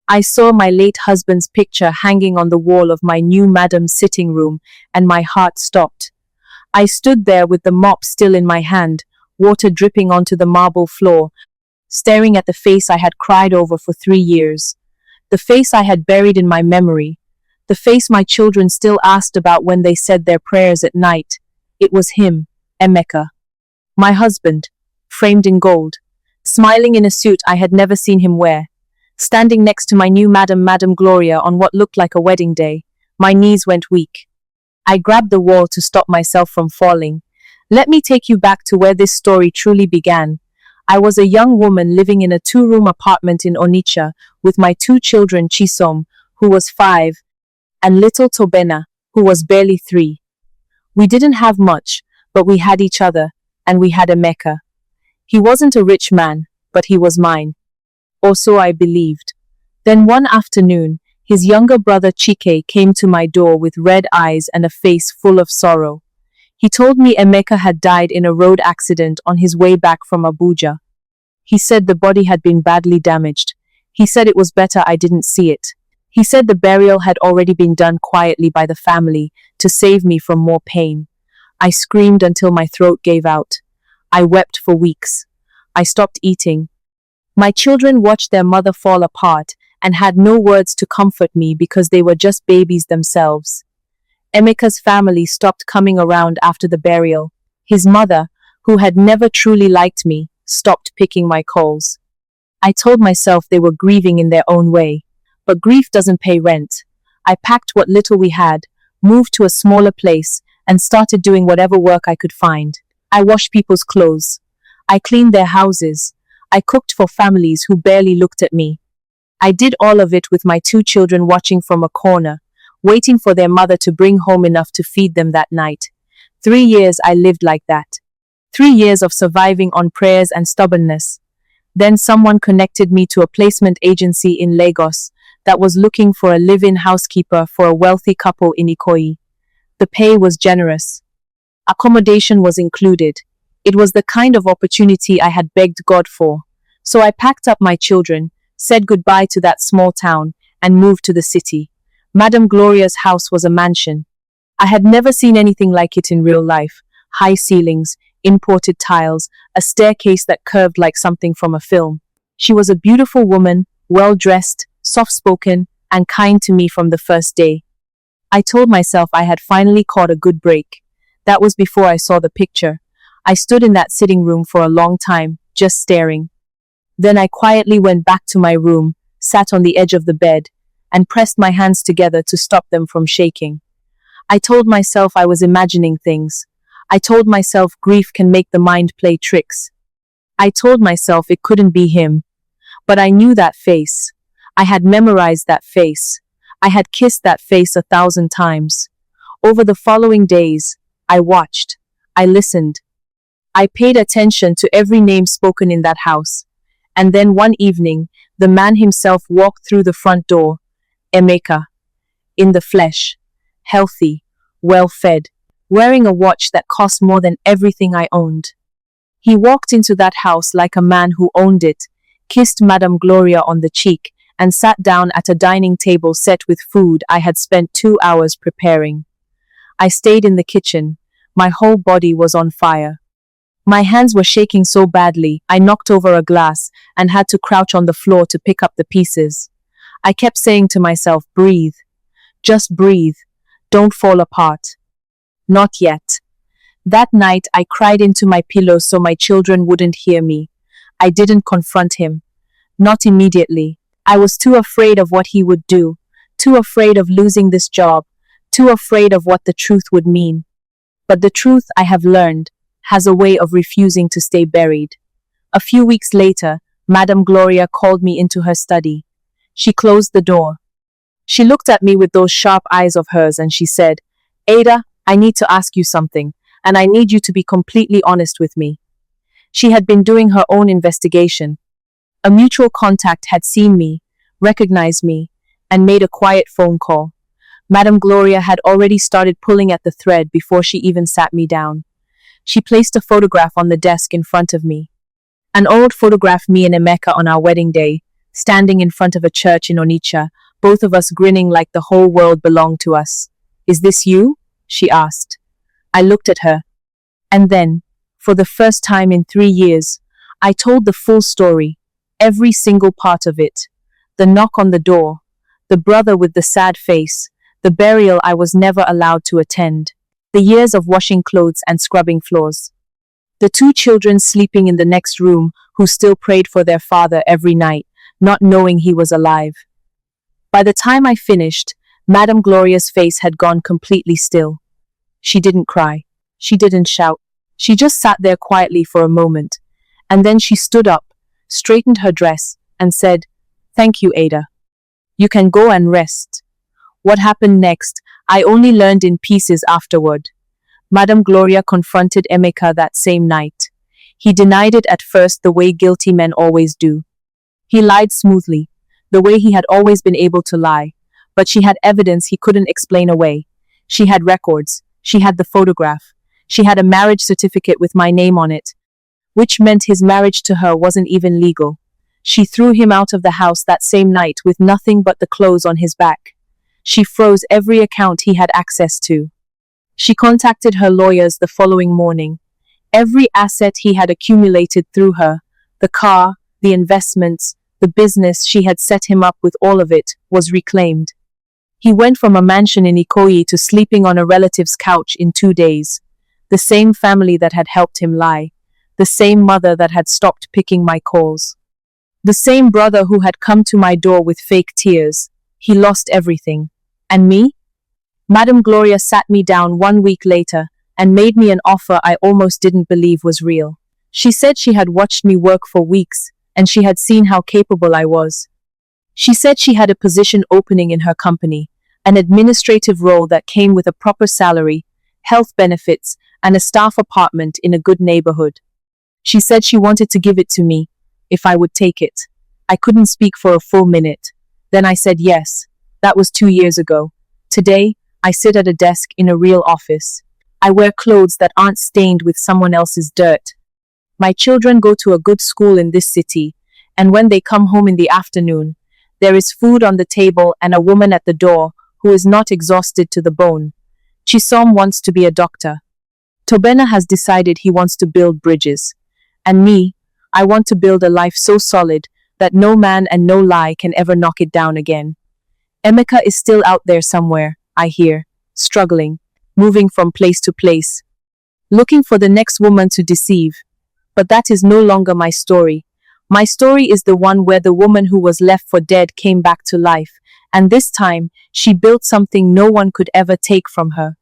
I saw my late husband's picture hanging on the wall of my new madam's sitting room, and my heart stopped. I stood there with the mop still in my hand, water dripping onto the marble floor, staring at the face I had cried over for 3 years. The face I had buried in my memory. The face my children still asked about when they said their prayers at night. It was him, Emeka. My husband, framed in gold, smiling in a suit I had never seen him wear. Standing next to my new Madam Gloria on what looked like a wedding day, my knees went weak. I grabbed the wall to stop myself from falling. Let me take you back to where this story truly began. I was a young woman living in a 2-room apartment in Onitsha with my 2 children, Chisom, who was 5, and little Tobena, who was barely 3. We didn't have much, but we had each other, and we had Emeka. He wasn't a rich man, but he was mine. Or so I believed. Then one afternoon, his younger brother Chike came to my door with red eyes and a face full of sorrow. He told me Emeka had died in a road accident on his way back from Abuja. He said the body had been badly damaged. He said it was better I didn't see it. He said the burial had already been done quietly by the family to save me from more pain. I screamed until my throat gave out. I wept for weeks. I stopped eating. My children watched their mother fall apart and had no words to comfort me because they were just babies themselves. Emeka's family stopped coming around after the burial. His mother, who had never truly liked me, stopped picking my calls. I told myself they were grieving in their own way, but grief doesn't pay rent. I packed what little we had, moved to a smaller place, and started doing whatever work I could find. I washed people's clothes. I cleaned their houses. I cooked for families who barely looked at me. I did all of it with my 2 children watching from a corner, waiting for their mother to bring home enough to feed them that night. 3 years I lived like that. 3 years of surviving on prayers and stubbornness. Then someone connected me to a placement agency in Lagos that was looking for a live-in housekeeper for a wealthy couple in Ikoyi. The pay was generous. Accommodation was included. It was the kind of opportunity I had begged God for. So I packed up my children, said goodbye to that small town, and moved to the city. Madam Gloria's house was a mansion. I had never seen anything like it in real life. High ceilings, imported tiles, a staircase that curved like something from a film. She was a beautiful woman, well-dressed, soft-spoken, and kind to me from the first day. I told myself I had finally caught a good break. That was before I saw the picture. I stood in that sitting room for a long time, just staring. Then I quietly went back to my room, sat on the edge of the bed, and pressed my hands together to stop them from shaking. I told myself I was imagining things. I told myself grief can make the mind play tricks. I told myself it couldn't be him. But I knew that face. I had memorized that face. I had kissed that face 1,000 times. Over the following days, I watched. I listened. I paid attention to every name spoken in that house. And then one evening, the man himself walked through the front door. Emeka. In the flesh. Healthy. Well-fed. Wearing a watch that cost more than everything I owned. He walked into that house like a man who owned it, kissed Madame Gloria on the cheek, and sat down at a dining table set with food I had spent 2 hours preparing. I stayed in the kitchen. My whole body was on fire. My hands were shaking so badly, I knocked over a glass and had to crouch on the floor to pick up the pieces. I kept saying to myself, breathe. Just breathe. Don't fall apart. Not yet. That night, I cried into my pillow so my children wouldn't hear me. I didn't confront him. Not immediately. I was too afraid of what he would do, too afraid of losing this job, too afraid of what the truth would mean. But the truth, I have learned, has a way of refusing to stay buried. A few weeks later, Madame Gloria called me into her study. She closed the door. She looked at me with those sharp eyes of hers and she said, Ada, I need to ask you something, and I need you to be completely honest with me. She had been doing her own investigation. A mutual contact had seen me, recognized me, and made a quiet phone call. Madame Gloria had already started pulling at the thread before she even sat me down. She placed a photograph on the desk in front of me. An old photograph me and Emeka on our wedding day, standing in front of a church in Onitsha, both of us grinning like the whole world belonged to us. "Is this you?" she asked. I looked at her. And then, for the first time in 3 years, I told the full story, every single part of it. The knock on the door, the brother with the sad face, the burial I was never allowed to attend, the years of washing clothes and scrubbing floors, the 2 children sleeping in the next room who still prayed for their father every night, not knowing he was alive. By the time I finished, Madame Gloria's face had gone completely still. She didn't cry. She didn't shout. She just sat there quietly for a moment, and then she stood up, straightened her dress, and said, "Thank you, Ada. You can go and rest." What happened next, I only learned in pieces afterward. Madame Gloria confronted Emeka that same night. He denied it at first the way guilty men always do. He lied smoothly, the way he had always been able to lie, but she had evidence he couldn't explain away. She had records. She had the photograph. She had a marriage certificate with my name on it, which meant his marriage to her wasn't even legal. She threw him out of the house that same night with nothing but the clothes on his back. She froze every account he had access to. She contacted her lawyers the following morning. Every asset he had accumulated through her, the car, the investments, the business she had set him up with, all of it, was reclaimed. He went from a mansion in Ikoyi to sleeping on a relative's couch in 2 days. The same family that had helped him lie. The same mother that had stopped picking my calls. The same brother who had come to my door with fake tears. He lost everything. And me? Madame Gloria sat me down 1 week later and made me an offer I almost didn't believe was real. She said she had watched me work for weeks, and she had seen how capable I was. She said she had a position opening in her company, an administrative role that came with a proper salary, health benefits, and a staff apartment in a good neighborhood. She said she wanted to give it to me, if I would take it. I couldn't speak for a full minute. Then I said yes. That was 2 years ago. Today, I sit at a desk in a real office. I wear clothes that aren't stained with someone else's dirt. My children go to a good school in this city, and when they come home in the afternoon, there is food on the table and a woman at the door who is not exhausted to the bone. Chisom wants to be a doctor. Tobena has decided he wants to build bridges. And me, I want to build a life so solid that no man and no lie can ever knock it down again. Emeka is still out there somewhere, I hear, struggling, moving from place to place, looking for the next woman to deceive. But that is no longer my story. My story is the one where the woman who was left for dead came back to life, and this time, she built something no one could ever take from her.